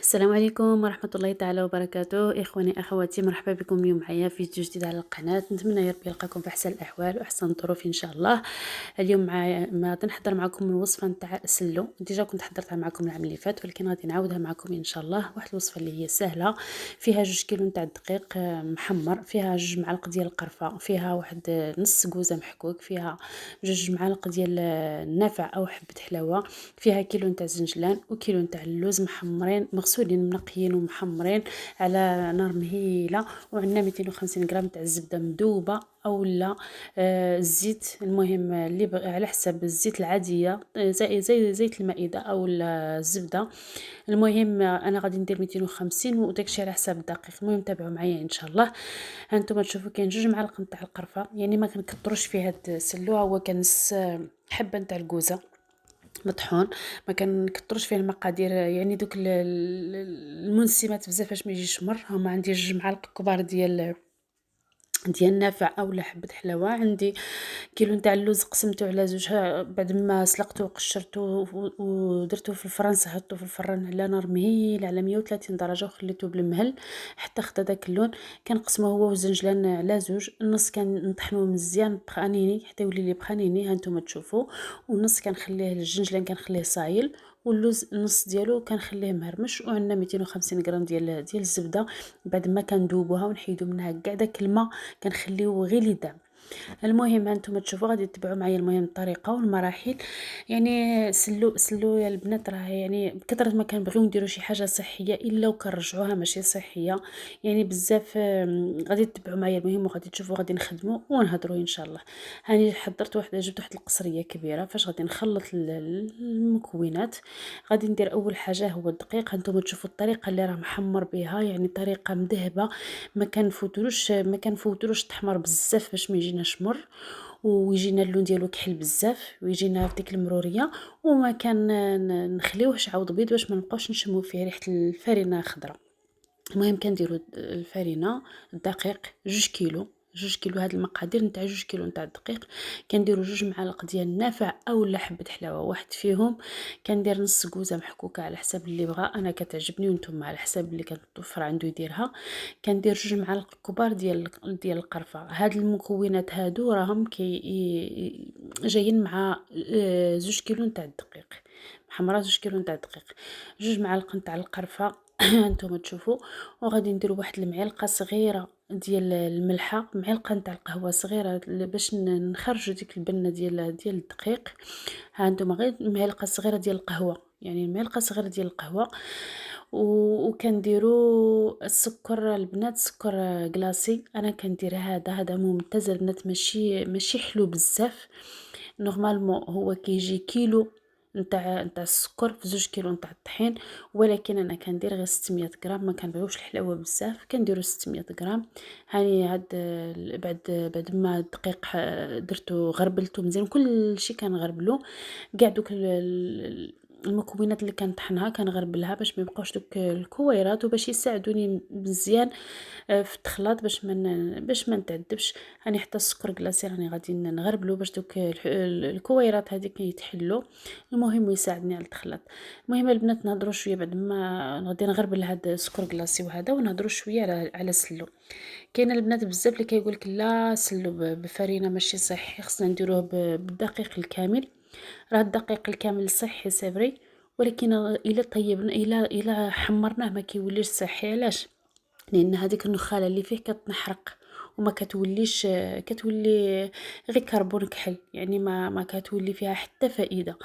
السلام عليكم ورحمة الله تعالى وبركاته. إخواني أخواتي، مرحبا بكم اليوم معايا في فيديو جديد على القناة. نتمنى يا ربي يلقاكم في أحسن الأحوال وأحسن الظروف إن شاء الله. اليوم ما غادي نحضر معكم الوصفة نتاع السلو. ديجا كنت حضرتها معكم العام اللي فات، ولكن غادي نعاودها معكم إن شاء الله. واحد الوصفة اللي هي سهلة، فيها 2 كيلو نتاع الدقيق محمر، فيها 2 معالق ديال القرفة، فيها واحد نص كوزة محكوك، فيها 2 معالق ديال النافع أو حبة حلاوة، فيها كيلو نتاع الزنجلان وكيلو نتاع اللوز محمرين مغسولين منقيين ومحمرين على نار مهيله، وعندنا 250 غرام تاع الزبده مذوبه اولا الزيت، المهم اللي على حسب الزيت العاديه، زي زيت المائده او الزبده. المهم انا غادي ندير 250 وداكشي على حساب الدقيق. المهم تابعوا معايا ان شاء الله. هانتوما تشوفوا كاين 2 معالق نتاع القرفه، يعني ما كنكثروش فيه هاد السلوع، هو كنص حبه نتاع الكوزه مطحون. ما كنكثرش فيه المقادير، يعني دوك المنسمات بزاف باش ما يجيش مر. هما عندي 2 معالق كبار ديال النافع اولا حبه حلاوه، عندي كيلو نتاع اللوز قسمته على زوج، بعد ما سلقته وقشرته ودرته في الفران، سهرته في الفران على نار مهيله على 130 درجه وخليته بالمهل حتى خدا داك اللون. كنقسمه هو والزنجلان على زوج، النص كنطحنوه مزيان بخانيني حتى يولي لي بخانيني، هانتوما تشوفوا. والنص كنخليه الزنجلان كنخليه صايل، واللوز النص ديالو كنخليه مهرمش. وعندنا 250 غرام ديال الزبده، بعد ما كندوبوها ونحيدو منها كاع داك الماء كنخليوه غير يدام. المهم هانتوما تشوفوا غادي تتبعوا معايا المهم الطريقه والمراحل. يعني سلو يا البنات، راه يعني بكثره ما كنبغيو نديروا شي حاجه صحيه الا وكنرجعوها ماشي صحيه، يعني بزاف. غادي تتبعوا معايا المهم وغادي تشوفوا، غادي نخدموا ونهضروا ان شاء الله. هاني جبت واحد القصريه كبيره فاش غادي نخلط المكونات. غادي ندير اول حاجه هو الدقيق. هانتوما تشوفوا الطريقه اللي راه محمر بها، يعني طريقه مذهبه، ما كنفوتروش تحمر بزاف باش ما يجيناش مر، ويجينا اللون ديالو كحل بزاف، ويجينا في ديك المروريه. وما كان نخليوهش عاود بيض باش ما نبقاوش نشمو فيه ريحه الفرينه خضراء. المهم كنديروا الفرينه، الدقيق 2 كيلو. 2 كيلو هاد المقادير نتاع 2 كيلو نتاع الدقيق. كنديروا 2 معالق ديال النافع اولا حبه حلاوه واحد فيهم. كندير نص كوزه محكوكه على حساب اللي بغى، انا كتعجبني وانتم على حساب اللي كتوفر عنده يديرها. كندير 2 معالق كبار ديال القرفه. هاد المكونات هادو راهم جايين مع 2 كيلو نتاع الدقيق محمره، 2 كيلو نتاع الدقيق، 2 معالق نتاع القرفه. هانتوما تشوفوا. وغادي نديروا واحد المعلقه صغيره ديال الملحه، معلقه نتاع القهوه صغيره باش نخرجوا ديك البنه ديال الدقيق. هانتوما غير معلقه صغيره ديال القهوه، يعني معلقه صغيره ديال القهوه. وكنديروا السكر البنات، سكر كلاصي. انا كندير هذا ممتاز البنات، ماشي حلو بزاف. نورمالمون هو كيجي كيلو نتاع السكر في 2 كيلو نتاع الطحين، ولكن انا كندير غير 600 غرام، ما كنبغيوش الحلاوه بزاف، كنديروا 600 غرام. هاني هاد بعد ما الدقيق درتو غربلتو مزيان، كل شيء كنغربلو، كاع دوك المكونات اللي كنطحنها كنغربلها باش ما يبقاوش دوك الكويرات، وباش يساعدوني مزيان في التخلاط باش ما نتعذبش. راني حتى السكر كلاصي راني غادي نغربلو باش دوك الكويرات هذيك يتحلوا. المهم يساعدني على التخلاط. المهم البنات نهضروا شويه بعد ما غادي نغربل هذا السكر كلاصي وهذا، ونهضروا شويه على السلو. كاين البنات بزاف اللي كيقول لك لا سلو بفرينه ماشي صحي، خصنا نديروه بالدقيق الكامل. راه الدقيق الكامل صحي سافري، ولكن الا طيبنا الا حمرناه ما كيوليش صحي. علاش؟ لان هذيك النخاله اللي فيه كتنحرق وما كتوليش، كتولي غير كربون كحل، يعني ما كتولي فيها حتى فائده.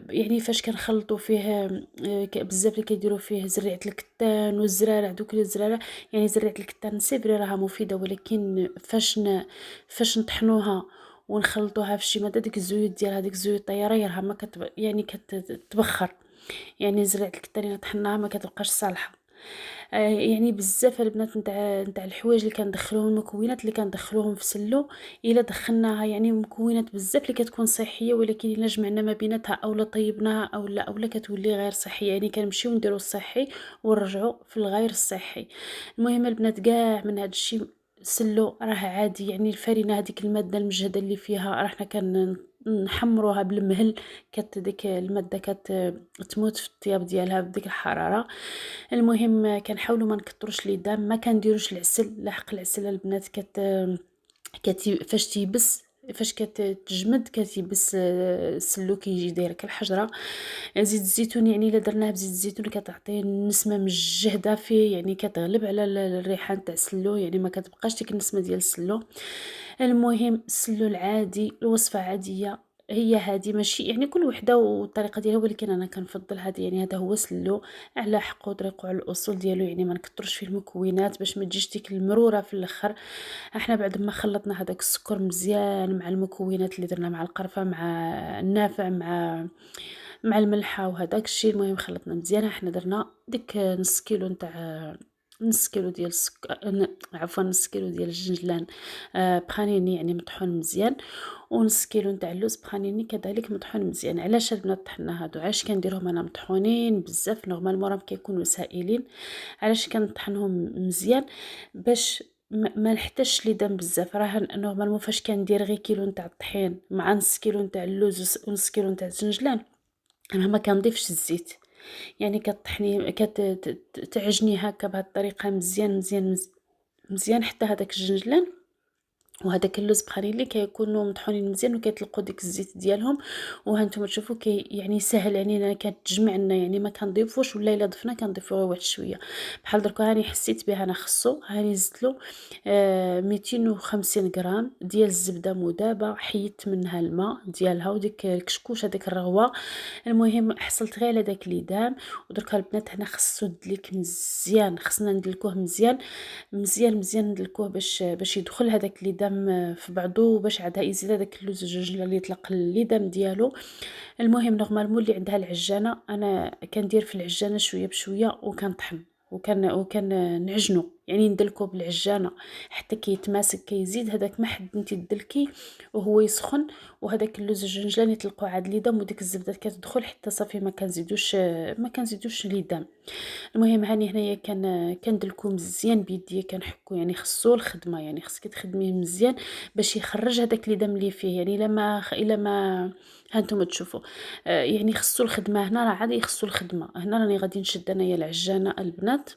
يعني فاش كنخلطوا فيه بزاف اللي كيديروا فيه زريعه الكتان والزرارع، دوك الزرارع يعني زريعه الكتان سيفري راها مفيده، ولكن فاش نطحنوها ونخلطوها في شي ماده، ديك الزيوت ديال هذيك الزيوت الطياريه راها ما يعني كتبخر. يعني زريعه الكتان الا طحناها ما كتبقاش صالحه. يعني بزاف البنات نتاع الحوايج اللي كندخلوهم، المكونات اللي كندخلوهم في سلو، الا دخلناها يعني مكونات بزاف اللي كتكون صحيه، ولكن الا جمعنا ما بيناتها اولا طيبناها اولا كتولي غير صحيه، يعني كنمشيو نديرو الصحي ونرجعوا في الغير الصحي. المهم البنات كاع من هذا الشيء، سلو راه عادي، يعني الفرينه هذيك الماده المجهده اللي فيها راه حنا نحمروها بالمهل، ديك المادة تموت في الطياب ديالها بديك الحرارة. المهم كنحاولوا ما نكتروش ليدام، ما كنديروش العسل، لاحق العسل البنات فاش تيبس، فاش كتجمد كتيبس السلو كيجي داير كالحجرة. زيت الزيتون يعني الا درناه بزيت الزيتون كتعطي نسمة مجهدة فيه، يعني كتغلب على الريحان تاع السلو، يعني ما كتبقاش ديك النسمة ديال السلو. المهم السلو العادي، الوصفة عادية هي هادي، ماشي يعني كل وحده والطريقه ديالها، ولكن انا كنفضل هذا، يعني هذا هو سلو على حق وطريقه على الاصول ديالو، يعني ما نكثرش فيه المكونات باش ما تجيش ديك المروره في الاخر. احنا بعد ما خلطنا هذاك السكر مزيان مع المكونات اللي درنا، مع القرفه مع النافع مع الملحه وهذاك الشيء، المهم خلطنا مزيان. احنا درنا ديك نص كيلو نتاع، نص كيلو ديال السكر، عفوا نص كيلو ديال الجنجلان بخانيني يعني مطحون مزيان، ونص كيلو نتاع اللوز بخانيني كذلك مطحون مزيان. علاش البنات طحنا هادو؟ علاش كنديرهم انا مطحونين بزاف؟ نورمالمون راهم كيكونوا سائلين. علاش كنطحنهم مزيان؟ باش ما نحتاجش ليدام بزاف. راه نورمالمون فاش كندير غير كيلو نتاع الطحين مع نص كيلو نتاع اللوز ونص كيلو نتاع الزنجلان، انا ما كنضيفش الزيت، يعني كطحني تعجني هكا بهاد الطريقه مزيان مزيان مزيان حتى هذاك الجنجلان وهذاك اللوز بخليل كيكونوا مطحونين مزيان وكيطلقوا ديك الزيت ديالهم. وهانتوما تشوفوا يعني سهل علينا، كتجمع لنا، يعني ما كنضيفوش، ولا الا ضفنا كنضيفوا غير واحد شويه. بحال دركا هاني حسيت بها انا خصو، هاني زدت له 250 غرام ديال الزبده مذابه، حيدت منها الماء ديالها وديك الكشكوش هذيك الرغوه. المهم حصلت غير على داك ليدام. ودركا البنات هنا خصو دليك مزيان، خصنا ندلكوه مزيان مزيان مزيان، ندلكوه باش يدخل هذاك الليدام في بعضو، باش عاد يزيد هذاك اللوز الجنجله اللي يطلق الليدام ديالو. المهم نورمالمون اللي عندها العجانه، انا كندير في العجانه شويه بشويه وكنطحن وكان نعجنو، يعني ندلكو بالعجانه حتى كيتماسك، كيزيد هذاك ما حد انت تدلكي وهو يسخن، وهذاك اللوز الجنجلان يطلقوا عاد ليدام وديك الزبده كتدخل حتى صافي ما كنزيدوش ليدام. المهم هاني هنايا كندلكو مزيان بيديا، كنحكو يعني خصو الخدمه، يعني خصك تخدميه مزيان باش يخرج هذاك اللي دم اللي فيه، يعني الا ما هانتوما تشوفوا يعني خصو الخدمه. هنا راه عادي خصو الخدمه، هنا راني غادي نشد انايا العجانه البنات.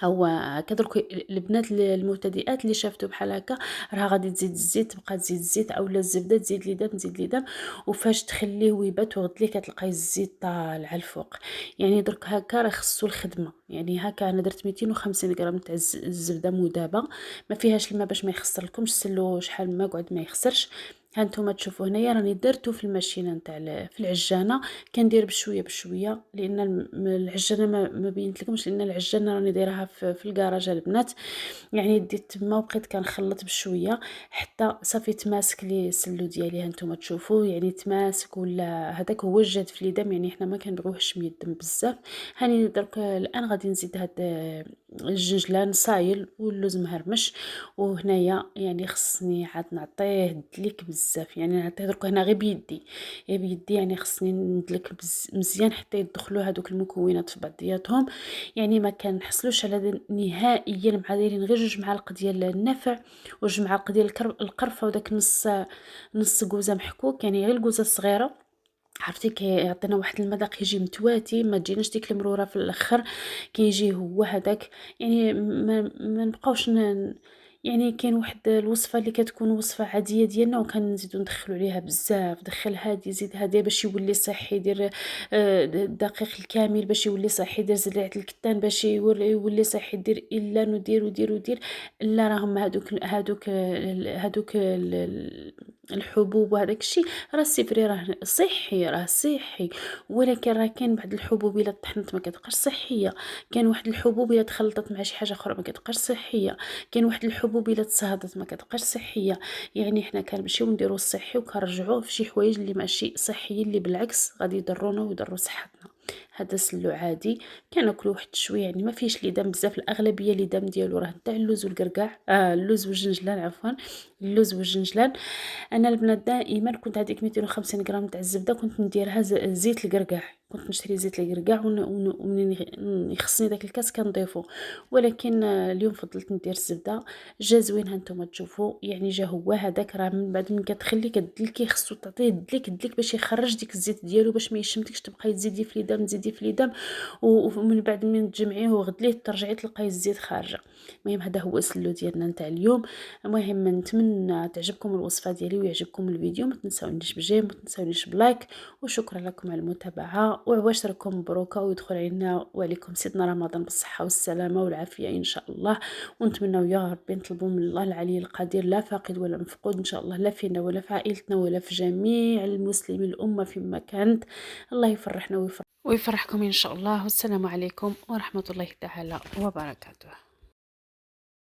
هو كدرك البنات المبتدئات اللي شافتو بحال هكا، راه غادي تزيد الزيت، تبقى تزيد الزيت اولا الزبده، تزيد ليدام تزيد ليدام، وفاش تخليه ويبات وغدليه كتلقاي الزيت طالع الفوق. يعني درك هكا راه خصو الخدمه. يعني هكا انا درت 250 غرام تاع الزبده مذابه، ما فيهاش الماء باش ما يخسر لكمش، سلو شحال ما قعد ما يخسرش. هانتوما تشوفوا هنايا راني درتو في الماشينه نتاع في العجانه، كندير بشويه بشويه، لان العجانه ما بينت لكمش، لان العجانه راني دايرها في الكراج البنات. يعني ديت تما وبقيت كنخلط بشويه حتى صافي تماسك لي السلو ديالي. هانتوما تشوفوا يعني تماسك، ولا هذاك هو الجاد في اليدام، يعني حنا ما كنبغيوهش ميدم بزاف. هاني درك الان غادي نزيد هاد الجنجلان صايل واللوز مهرمش. وهنايا يعني خصني عاد نعطيه الدليك بزاف، يعني نعطيه درك هنا غير بيدي، يعني خصني ندلك مزيان حتى يدخلوا هذوك المكونات في بعضياتهم. يعني ما كنحصلوش على نهائيا مع دايرين غير 2 معالق ديال النافع و2 معالق ديال القرفه وداك نص كوزه محكوك، يعني غير الكوزه الصغيره، عرفتي كيعطينا واحد المذاق يجي متواتي، ما تجيناش ديك المروره في الاخر، كيجي هو هذاك. يعني ما نبقاوش يعني كاين واحد الوصفه اللي كتكون وصفه عاديه ديالنا وكنزيدو ندخلوا عليها بزاف، دخل هادي زيد هادي باش يولي صحي، دير الدقيق الكامل باش يولي صحي، دير زريعه الكتان باش يولي صحي، دير الا ندير ودير ودير. لا راهم هادوك الحبوب وهذاك الشيء راه السفري راه صحي، راه صحي، ولكن راه كاين بعض الحبوب الا طحنت ما كتبقاش صحيه، كاين واحد الحبوب الا تخلطت مع شي حاجه اخرى ما كتبقاش صحيه، كاين واحد الحبوب الا تصهدت ما كتبقاش صحيه. يعني حنا كنمشيو نديرو الصحي وكنرجعوه في شي حوايج اللي ماشي صحيين، اللي بالعكس غادي يضرونا ويضروا صحتنا. هذا سلو عادي كناكلو واحد شويه، يعني ما فيهش ليدام بزاف، الاغلبيه ليدام ديالو راه تاع اللوز والكركاع، اللوز والجنجلان عفوا، اللوز والجنجلان. انا البنات دائما كنت هذيك 250 غرام تاع الزبده كنت نديرها زيت الكركاع، كنت نشري زيت الكركاع ومنين يخصني داك الكاس كنضيفو، ولكن اليوم فضلت ندير الزبده. جا زوين ها نتوما تشوفوا، يعني جا هو هذاك راه من بعد من كتخلي كدلكي خصو تعطيه دلك باش يخرج ديك الزيت ديالو، باش ما يشمتكش تبقاي تزيدي في ليدام تزيدي في ليدام، ومن بعد من تجمعيه وغدليه ترجعي تلقاي الزيت خارجه. المهم هذا هو السلو ديالنا نتاع اليوم. المهم نتمنى تعجبكم الوصفه ديالي ويعجبكم الفيديو، ما تنساونيش بجيم، ما تنساونيش بلايك، وشكرا لكم على المتابعه، وعواشركم مبروكه ويدخل علينا وعليكم سيدنا رمضان بالصحه والسلامه والعافيه ان شاء الله. ونتمنى يا ربي نطلبوا من الله العلي القدير لا فاقد ولا مفقود ان شاء الله، لا فينا ولا في عائلتنا ولا في جميع المسلمين الامه فيما كانت. الله يفرحنا ويفرحكم ان شاء الله. والسلام عليكم ورحمه الله تعالى وبركاته.